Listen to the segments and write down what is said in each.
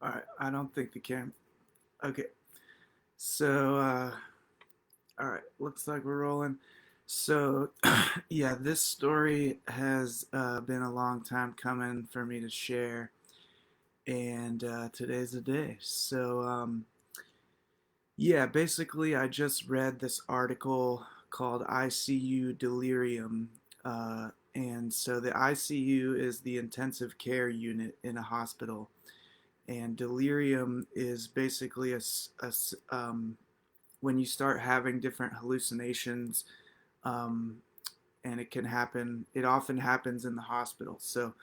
All right, I don't think the cam. Okay, so all right, looks like we're rolling. So yeah, this story has been a long time coming for me to share, and today's the day. Yeah, basically, I just read this article called ICU Delirium. And so the ICU is the intensive care unit in a hospital, and delirium is basically when you start having different hallucinations, um, and it can happen. It often happens in the hospital. So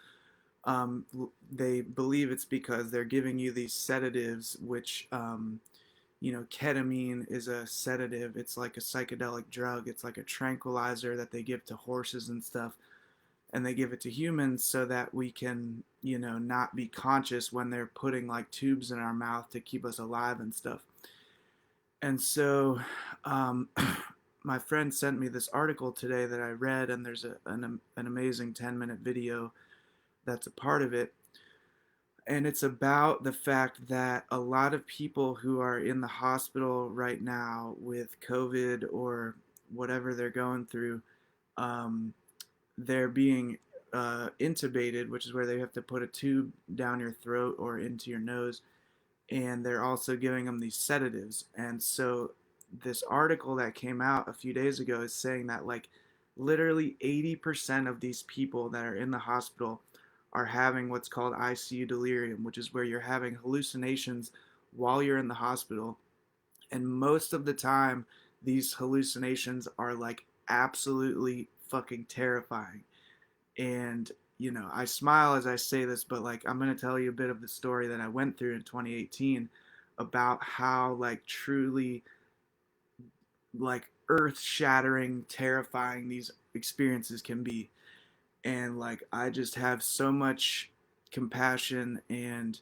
um, they believe it's because they're giving you these sedatives, which ketamine is a sedative. It's like a psychedelic drug. It's like a tranquilizer that they give to horses and stuff, and they give it to humans so that we can, not be conscious when they're putting like tubes in our mouth to keep us alive and stuff. And so, um, my friend sent me this article today that I read, and there's an amazing 10-minute video that's a part of it. And it's about the fact that a lot of people who are in the hospital right now with COVID or whatever they're going through, um, they're being intubated, which is where they have to put a tube down your throat or into your nose, and they're also giving them these sedatives. And so, this article that came out a few days ago is saying that, like, literally 80% of these people that are in the hospital are having what's called ICU delirium, which is where you're having hallucinations while you're in the hospital. And most of the time, these hallucinations are like absolutely fucking terrifying. And I smile as I say this, but like I'm going to tell you a bit of the story that I went through in 2018 about how like truly like earth-shattering, terrifying these experiences can be. And like I just have so much compassion, and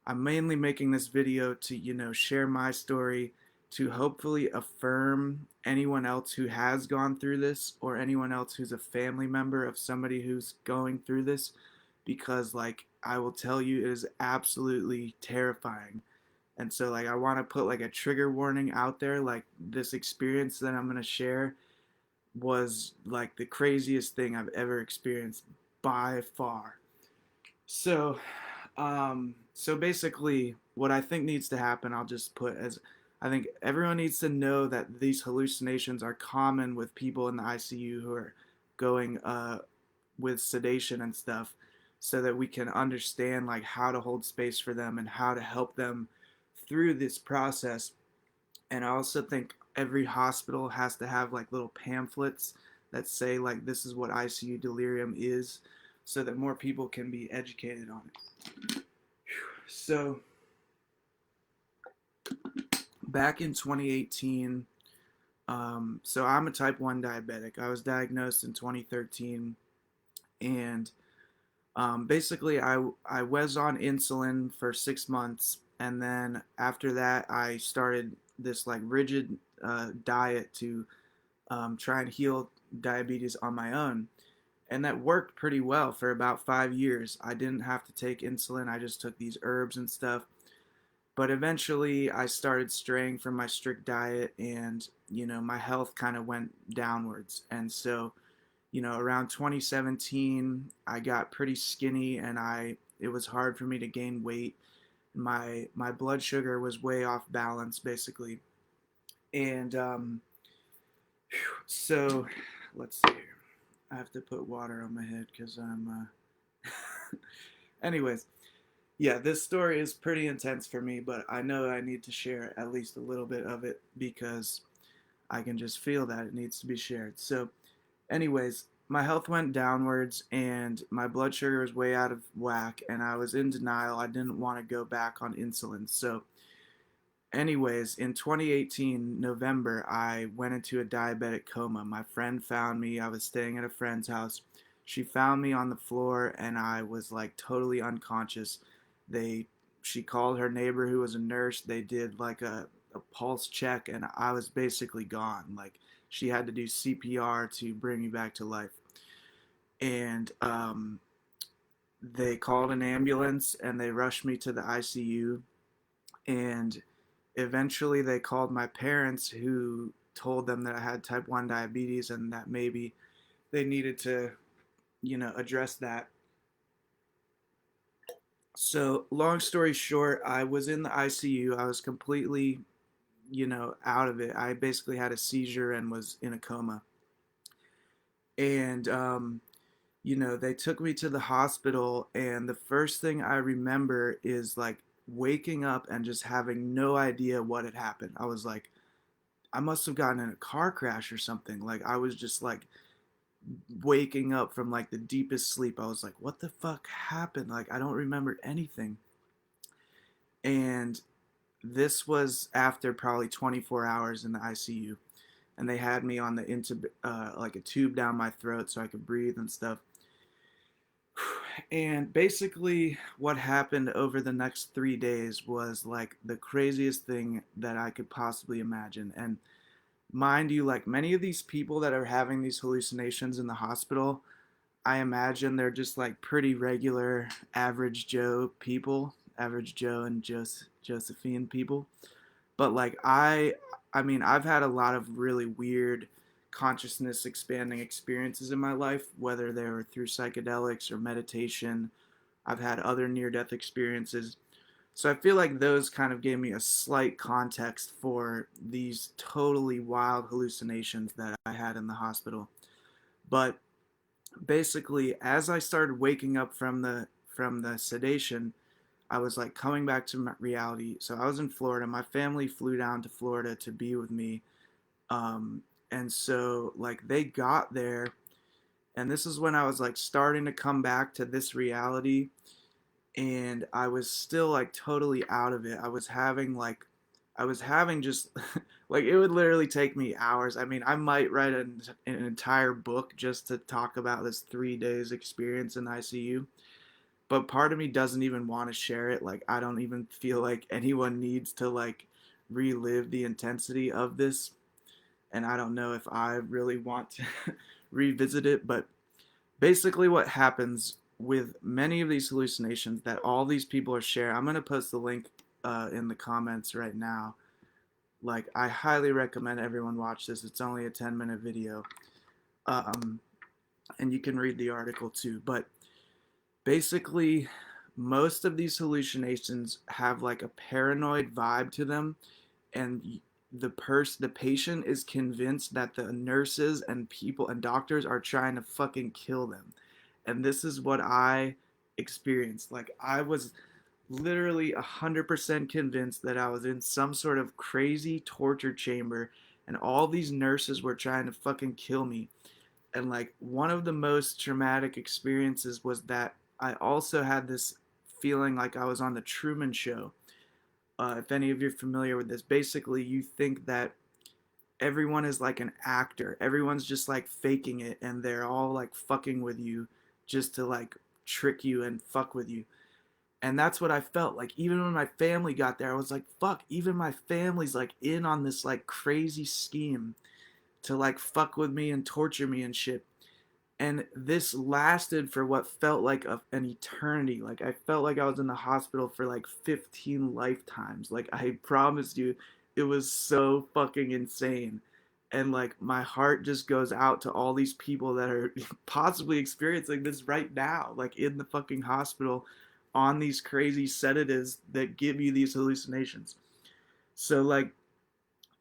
I'm mainly making this video to, share my story, to hopefully affirm anyone else who has gone through this, or anyone else who's a family member of somebody who's going through this, because like I will tell you, it is absolutely terrifying. And so like I want to put like a trigger warning out there, like this experience that I'm going to share was like the craziest thing I've ever experienced by far. So basically, what I think needs to happen, I'll just put as, I think everyone needs to know that these hallucinations are common with people in the ICU who are going with sedation and stuff, so that we can understand like how to hold space for them and how to help them through this process. And I also think every hospital has to have like little pamphlets that say like this is what ICU delirium is, so that more people can be educated on it. So back in 2018, so I'm a type 1 diabetic. I was diagnosed in 2013, and basically I was on insulin for 6 months, and then after that I started this like rigid diet to try and heal diabetes on my own. And that worked pretty well for about 5 years. I didn't have to take insulin, I just took these herbs and stuff. But eventually, I started straying from my strict diet, and my health kind of went downwards. And so, around 2017, I got pretty skinny, and I it was hard for me to gain weight. My blood sugar was way off balance, basically. And so, let's see here. I have to put water on my head because I'm. Anyways, yeah, this story is pretty intense for me, but I know I need to share at least a little bit of it because I can just feel that it needs to be shared. So, anyways, my health went downwards and my blood sugar was way out of whack, and I was in denial. I didn't want to go back on insulin. So, anyways, in 2018, November, I went into a diabetic coma. My friend found me. I was staying at a friend's house. She found me on the floor, and I was like totally unconscious. They She called her neighbor who was a nurse. They did like a pulse check, and I was basically gone. Like she had to do CPR to bring me back to life. And they called an ambulance and they rushed me to the ICU. And eventually they called my parents, who told them that I had type 1 diabetes and that maybe they needed to, address that. So, long story short, I was in the ICU. I was completely, out of it. I basically had a seizure and was in a coma. And, they took me to the hospital. And the first thing I remember is like waking up and just having no idea what had happened. I was like, I must have gotten in a car crash or something. Like, I was just like waking up from like the deepest sleep. I was like, what the fuck happened? Like, I don't remember anything. And this was after probably 24 hours in the ICU, and they had me on the like a tube down my throat so I could breathe and stuff. And basically, what happened over the next 3 days was like the craziest thing that I could possibly imagine. And mind you, like many of these people that are having these hallucinations in the hospital, I imagine they're just like pretty regular, average Joe people, average Joe and Josephine people. But like I mean, I've had a lot of really weird consciousness expanding experiences in my life, whether they were through psychedelics or meditation. I've had other near death experiences. So I feel like those kind of gave me a slight context for these totally wild hallucinations that I had in the hospital. But basically, as I started waking up from the sedation, I was like coming back to my reality. So I was in Florida. My family flew down to Florida to be with me. And so like they got there, and this is when I was like starting to come back to this reality, and I was still like totally out of it. I was having just like it would literally take me hours. I mean, I might write an entire book just to talk about this 3 days experience in ICU. But part of me doesn't even want to share it. Like I don't even feel like anyone needs to like relive the intensity of this, and I don't know if I really want to revisit it. But basically what happens with many of these hallucinations that all these people are sharing, I'm going to post the link in the comments right now. Like I highly recommend everyone watch this. It's only a 10-minute video, um, and you can read the article too. But basically, most of these hallucinations have like a paranoid vibe to them, and the patient is convinced that the nurses and people and doctors are trying to fucking kill them. And this is what I experienced. Like I was literally 100% convinced that I was in some sort of crazy torture chamber, and all these nurses were trying to fucking kill me. And like one of the most traumatic experiences was that I also had this feeling like I was on the Truman Show. If any of you are familiar with this, basically you think that everyone is like an actor. Everyone's just like faking it, and they're all like fucking with you just to like trick you and fuck with you. And that's what I felt like. Even when my family got there, I was like, fuck, even my family's like in on this like crazy scheme to like fuck with me and torture me and shit. And this lasted for what felt like an eternity. Like I felt like I was in the hospital for like 15 lifetimes. Like I promised you, it was so fucking insane. And like my heart just goes out to all these people that are possibly experiencing this right now, like in the fucking hospital on these crazy sedatives that give you these hallucinations. So like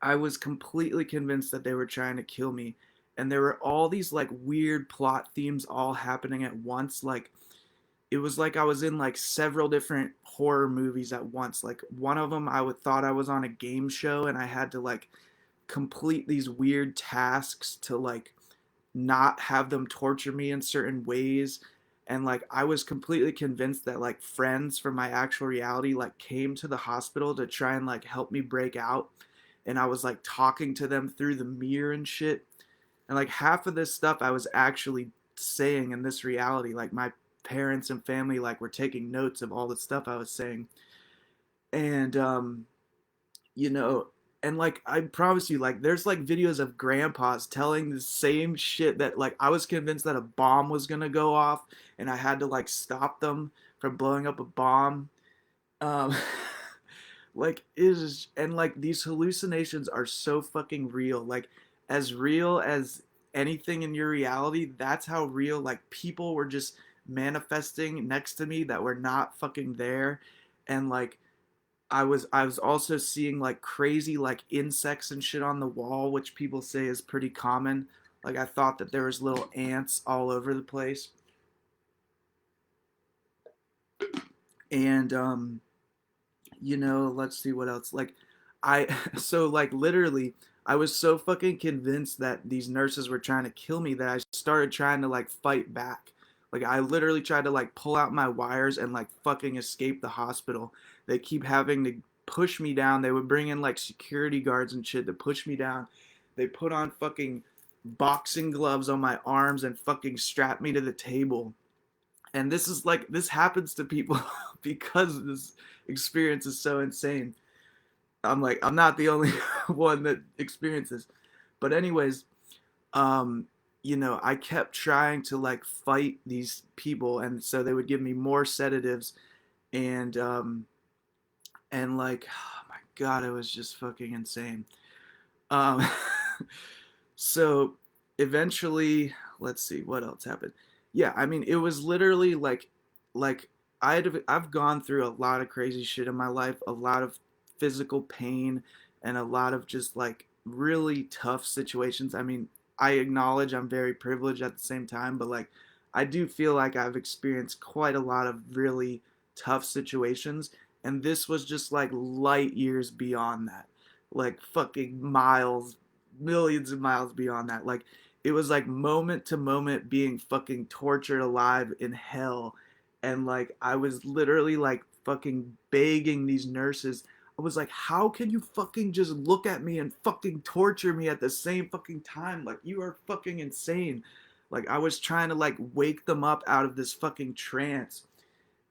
I was completely convinced that they were trying to kill me. And there were all these like weird plot themes all happening at once. Like it was like I was in like several different horror movies at once. Like one of them, thought I was on a game show, and I had to like complete these weird tasks to like not have them torture me in certain ways. And like I was completely convinced that like friends from my actual reality like came to the hospital to try and like help me break out, and I was like talking to them through the mirror and shit. And like half of this stuff I was actually saying in this reality. Like my parents and family like were taking notes of all the stuff I was saying. And you know, And like I promise you, like there's like videos of grandpas telling the same shit that like I was convinced that a bomb was gonna go off and I had to like stop them from blowing up a bomb. Um like is and like these hallucinations are so fucking real. Like as real as anything in your reality, that's how real like people were just manifesting next to me that were not fucking there. And like I was also seeing like crazy like insects and shit on the wall, which people say is pretty common. Like I thought that there was little ants all over the place. And let's see what else. Like I so like literally I was so fucking convinced that these nurses were trying to kill me that I started trying to like fight back. Like I literally tried to like pull out my wires and like fucking escape the hospital. They keep having to push me down. They would bring in like security guards and shit to push me down. They put on fucking boxing gloves on my arms and fucking strap me to the table. And this is like this happens to people because this experience is so insane. I'm like I'm not the only one that experiences. But anyways, um I kept trying to like fight these people, and so they would give me more sedatives. And like oh my god, it was just fucking insane. Um so eventually, let's see what else happened. Yeah, I mean it was literally like I've gone through a lot of crazy shit in my life, a lot of physical pain and a lot of just like really tough situations. I mean, I acknowledge I'm very privileged at the same time, but like I do feel like I've experienced quite a lot of really tough situations, and this was just like light years beyond that. Like fucking miles, millions of miles beyond that. Like it was like moment to moment being fucking tortured alive in hell. And like I was literally like fucking begging these nurses. I was like, how can you fucking just look at me and fucking torture me at the same fucking time? Like you are fucking insane. Like I was trying to like wake them up out of this fucking trance.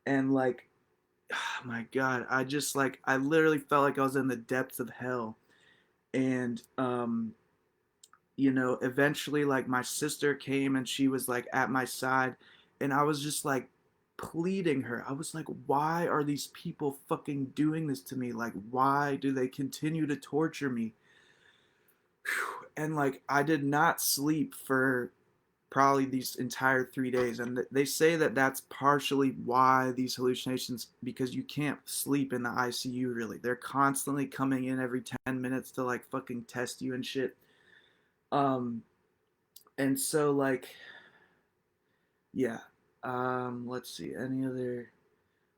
And like oh my god, I just like I literally felt like I was in the depths of hell. And eventually like my sister came and she was like at my side, and I was just like pleading her. I was like, why are these people fucking doing this to me? Like why do they continue to torture me? And like I did not sleep for probably these entire 3 days, and they say that that's partially why these hallucinations, because you can't sleep in the ICU. Really, they're constantly coming in every 10 minutes to like fucking test you and shit. um and so like yeah. Let's see any other.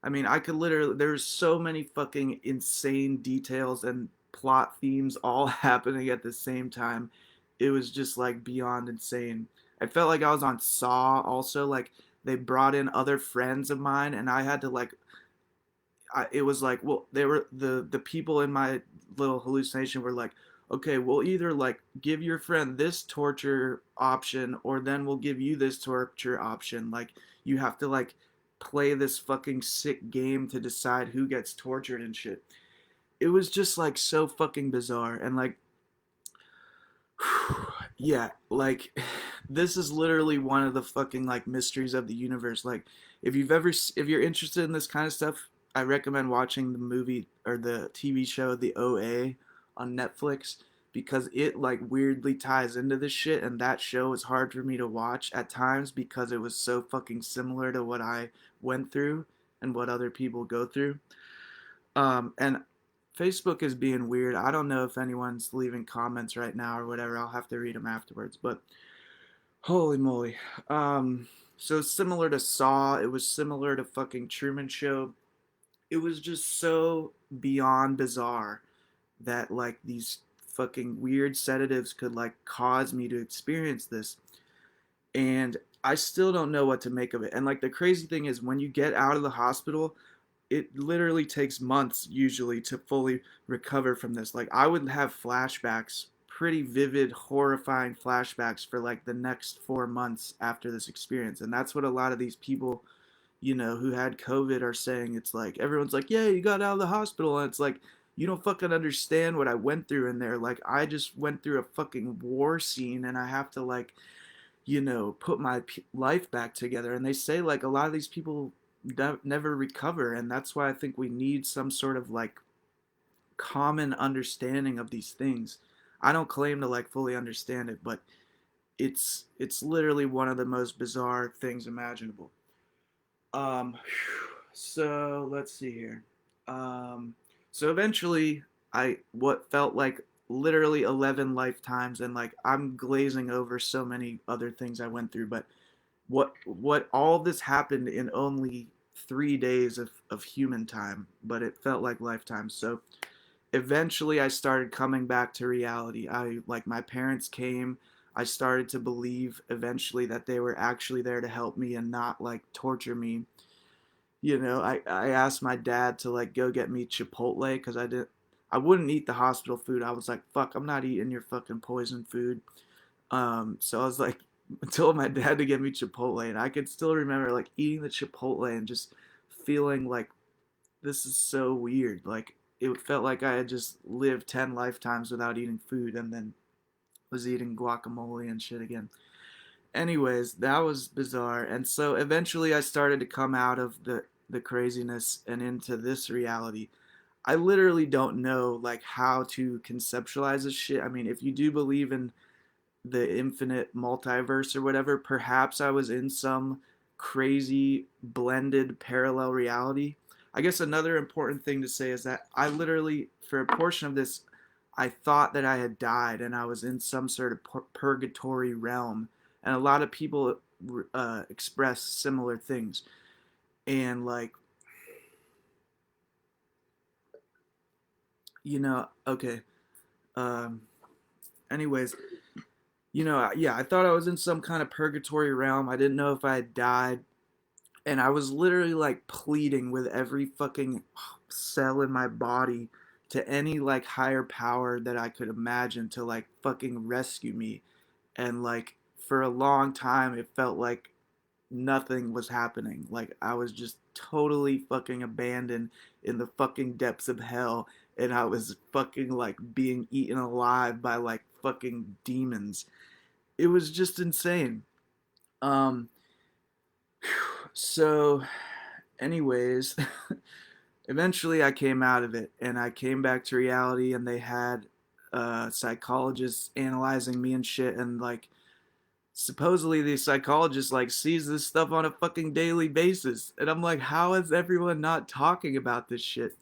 I mean, I could literally there's so many fucking insane details and plot themes all happening at the same time. It was just like beyond insane. I felt like I was on Saw also. Like they brought in other friends of mine and I had to like it was like, well, they were the people in my little hallucination were like, okay, we'll either like give your friend this torture option or then we'll give you this torture option. Like you have to like play this fucking sick game to decide who gets tortured and shit. It was just like so fucking bizarre. And like yeah, like this is literally one of the fucking like mysteries of the universe. Like if you're interested in this kind of stuff, I recommend watching the movie or the TV show The OA on Netflix, because it like weirdly ties into this shit, and that show is hard for me to watch at times because it was so fucking similar to what I went through and what other people go through. And Facebook is being weird. I don't know if anyone's leaving comments right now or whatever. I'll have to read them afterwards. But holy moly. So similar to Saw, it was similar to fucking Truman Show. It was just so beyond bizarre that like these fucking weird sedatives could like cause me to experience this. And I still don't know what to make of it. And like the crazy thing is when you get out of the hospital, it literally takes months usually to fully recover from this. Like I would have flashbacks, pretty vivid, horrifying flashbacks for like the next 4 months after this experience. And that's what a lot of these people, who had COVID are saying. It's like everyone's like, yeah, you got out of the hospital. And it's like, you don't fucking understand what I went through in there. Like, I just went through a fucking war scene, and I have to, like, put my life back together. And they say, like, a lot of these people never recover. And that's why I think we need some sort of, like, common understanding of these things. I don't claim to, like, fully understand it, but it's literally one of the most bizarre things imaginable. Um, so let's see here. Um, so eventually, I what felt like literally 11 lifetimes, and like I'm glazing over so many other things I went through, but what all this happened in only 3 days of human time, but it felt like lifetimes. So eventually I started coming back to reality. I like my parents came. I started to believe eventually that they were actually there to help me and not like torture me. I asked my dad to like go get me Chipotle because I wouldn't eat the hospital food. I was like, fuck, I'm not eating your fucking poison food. So I was like, I told my dad to get me Chipotle, and I could still remember like eating the Chipotle and just feeling like this is so weird. Like it felt like I had just lived 10 lifetimes without eating food and then was eating guacamole and shit again. Anyways, that was bizarre. And so eventually I started to come out of the craziness and into this reality. I literally don't know like how to conceptualize this shit. I mean, if you do believe in the infinite multiverse or whatever, perhaps I was in some crazy blended parallel reality. I guess another important thing to say is that I literally, for a portion of this, I thought that I had died and I was in some sort of purgatory realm. And a lot of people express similar things. And, like, okay. Um, anyways, yeah, I thought I was in some kind of purgatory realm. I didn't know if I had died. And I was literally like pleading with every fucking cell in my body to any like higher power that I could imagine to like fucking rescue me. And like for a long time, it felt like nothing was happening. Like I was just totally fucking abandoned in the fucking depths of hell. And I was fucking like being eaten alive by like fucking demons. It was just insane. Um, so anyways, eventually I came out of it and I came back to reality, and they had psychologists analyzing me and shit, and like supposedly the psychologist like sees this stuff on a fucking daily basis, and I'm like, how is everyone not talking about this shit?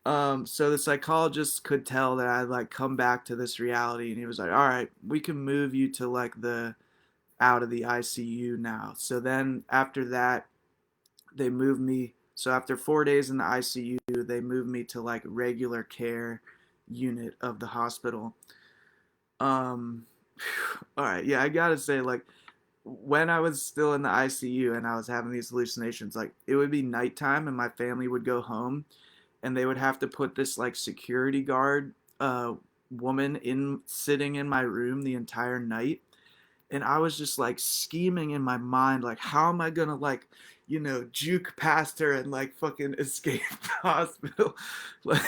So the psychologist could tell that I like come back to this reality, and he was like, all right, we can move you to like the out of the ICU now. So then after that, they moved me. So after 4 days in the ICU, they moved me to like regular care unit of the hospital. Um, all right, yeah, I gotta say, like, when I was still in the ICU and I was having these hallucinations, like, it would be nighttime and my family would go home, and they would have to put this like security guard woman in sitting in my room the entire night, and I was just like scheming in my mind, like, how am I gonna like, juke past her and like fucking escape the hospital, like,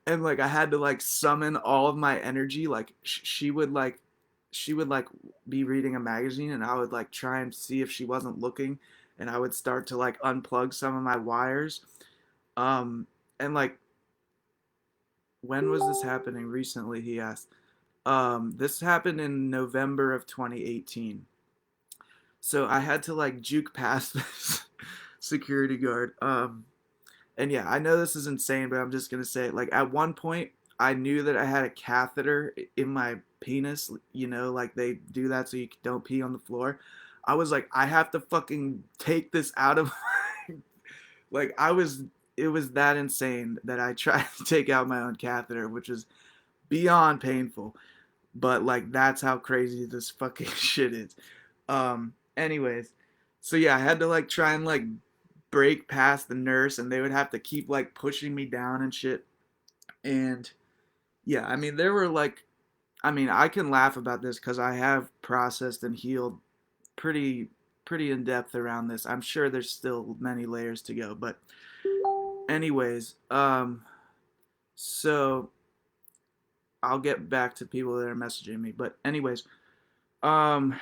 and like I had to like summon all of my energy. Like she would like be reading a magazine, and I would like try and see if she wasn't looking, and I would start to like unplug some of my wires. And like, when was this happening recently? He asked. This happened in November of 2018. So I had to like juke past this security guard. And yeah, I know this is insane, but I'm just gonna say it. Like at one point, I knew that I had a catheter in my penis. Like they do that so you don't pee on the floor. I was like, I have to fucking take this out of. Like I was. It was that insane that I tried to take out my own catheter, which is beyond painful. But like that's how crazy this fucking shit is. Anyways, so yeah, I had to like try and like break past the nurse, and they would have to keep like pushing me down and shit. And yeah, I mean, there were like, I mean, I can laugh about this because I have processed and healed pretty pretty in depth around this. I'm sure there's still many layers to go, but anyways, So I'll get back to people that are messaging me. But anyways, um,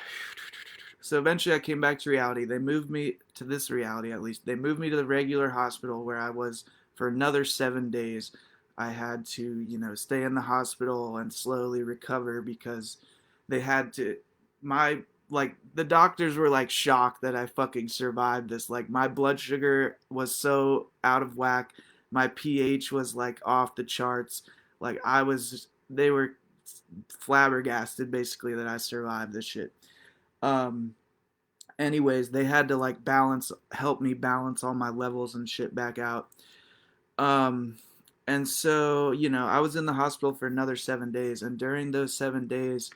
so eventually I came back to reality. They moved me to this reality, at least. They moved me to the regular hospital where I was for another 7 days. I had to, stay in the hospital and slowly recover because they had to, my, like, the doctors were like shocked that I fucking survived this. Like, my blood sugar was so out of whack. My pH was like off the charts. Like, they were flabbergasted basically that I survived this shit. Um, anyways, they had to like help me balance all my levels and shit back out. Um, and so, I was in the hospital for another 7 days, and during those 7 days,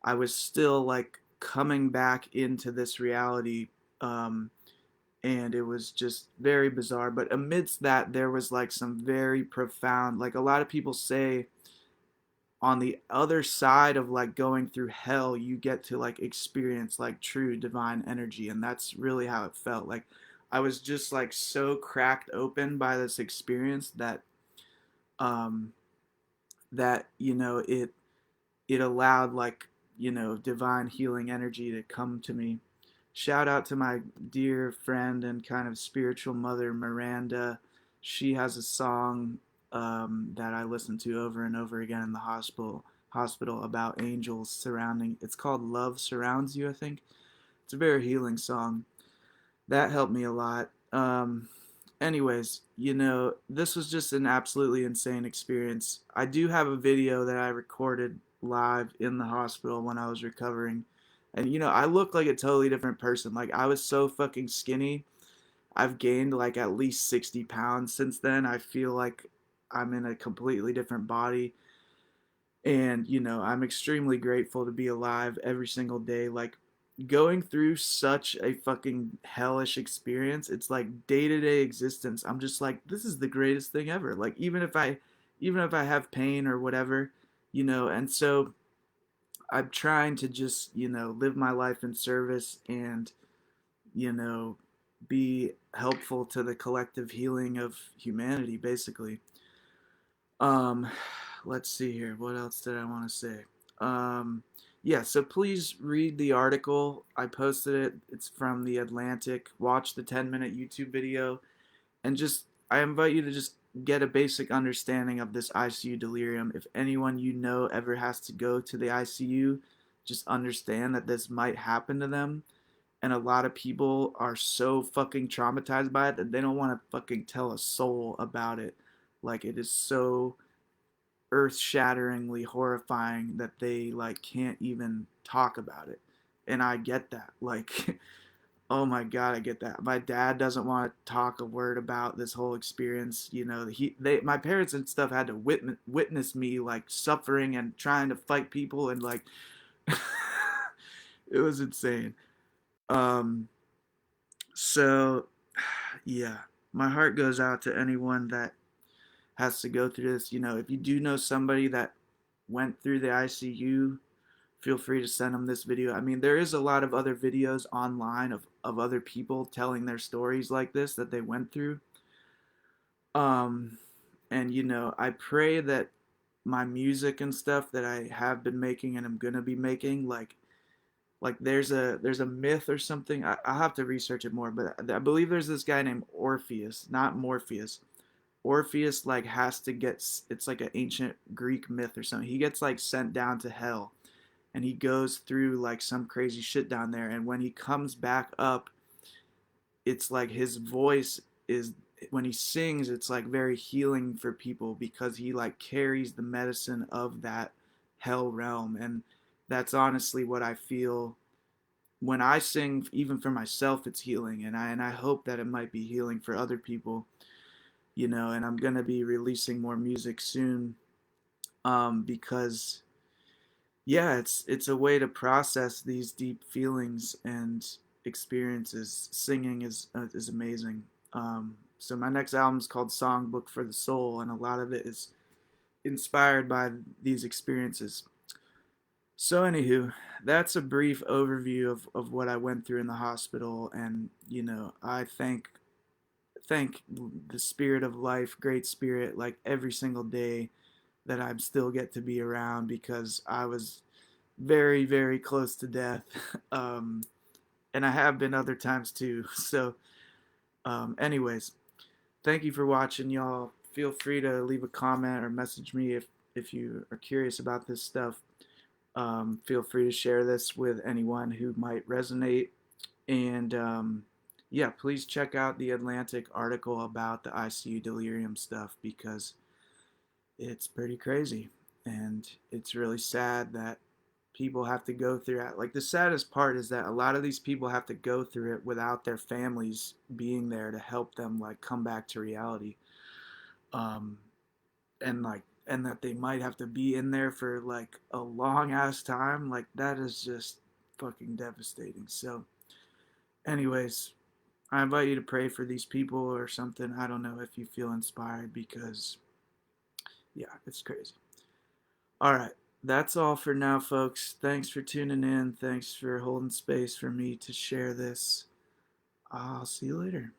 I was still like coming back into this reality. Um, and it was just very bizarre. But amidst that, there was like some very profound, like a lot of people say, on the other side of like going through hell, you get to like experience like true divine energy. And that's really how it felt. Like I was just like so cracked open by this experience um that it allowed like, divine healing energy to come to me. Shout out to my dear friend and kind of spiritual mother, Miranda. She has a song that I listen to over and over again in the hospital about angels surrounding. It's called Love Surrounds You, I think. It's a very healing song. That helped me a lot. Anyways, this was just an absolutely insane experience. I do have a video that I recorded live in the hospital when I was recovering. And I looked like a totally different person. Like I was so fucking skinny. I've gained like at least 60 pounds since then. I feel like I'm in a completely different body. And, I'm extremely grateful to be alive every single day. Like, going through such a fucking hellish experience, it's like day to day existence. I'm just like, this is the greatest thing ever. Like, even if I have pain or whatever, and so I'm trying to just, live my life in service and, you know, be helpful to the collective healing of humanity, basically. Um, let's see here. What else did I want to say? Um, yeah, so please read the article. I posted it. It's from The Atlantic. Watch the 10-minute YouTube video. And I invite you to just get a basic understanding of this ICU delirium. If anyone you know ever has to go to the ICU, just understand that this might happen to them. And a lot of people are so fucking traumatized by it that they don't want to fucking tell a soul about it. Like, it is so earth-shatteringly horrifying that they like can't even talk about it. And I get that. Like oh my god, I get that. My dad doesn't want to talk a word about this whole experience. My parents and stuff had to witness me like suffering and trying to fight people and like it was insane. Um so yeah, my heart goes out to anyone that has to go through this. If you do know somebody that went through the ICU, feel free to send them this video. I mean, there is a lot of other videos online of other people telling their stories like this that they went through. Um, and I pray that my music and stuff that I have been making and I'm gonna be making, like there's a myth or something. I'll have to research it more, but I believe there's this guy named Orpheus, not Morpheus. Orpheus like has to get, it's like an ancient Greek myth or something. He gets like sent down to hell and he goes through like some crazy shit down there, and when he comes back up, it's like his voice is, when he sings, it's like very healing for people because he like carries the medicine of that hell realm. And that's honestly what I feel when I sing. Even for myself, it's healing, and I hope that it might be healing for other people. And I'm gonna be releasing more music soon, because yeah, it's a way to process these deep feelings and experiences. Singing is amazing. So my next album is called Songbook for the Soul, and a lot of it is inspired by these experiences. So anywho, that's a brief overview of what I went through in the hospital, and I thank the spirit of life, great spirit, like every single day that I still get to be around, because I was very, very close to death. um, and I have been other times too. So, anyways, thank you for watching, y'all. Feel free to leave a comment or message me if you are curious about this stuff. Feel free to share this with anyone who might resonate. And yeah, please check out the Atlantic article about the ICU Delirium stuff, because it's pretty crazy. And it's really sad that people have to go through it. Like, the saddest part is that a lot of these people have to go through it without their families being there to help them like come back to reality. Um, and like, and that they might have to be in there for like a long ass time. Like, that is just fucking devastating. So, anyways, I invite you to pray for these people or something. I don't know if you feel inspired, because yeah, it's crazy. All right. That's all for now, folks. Thanks for tuning in. Thanks for holding space for me to share this. I'll see you later.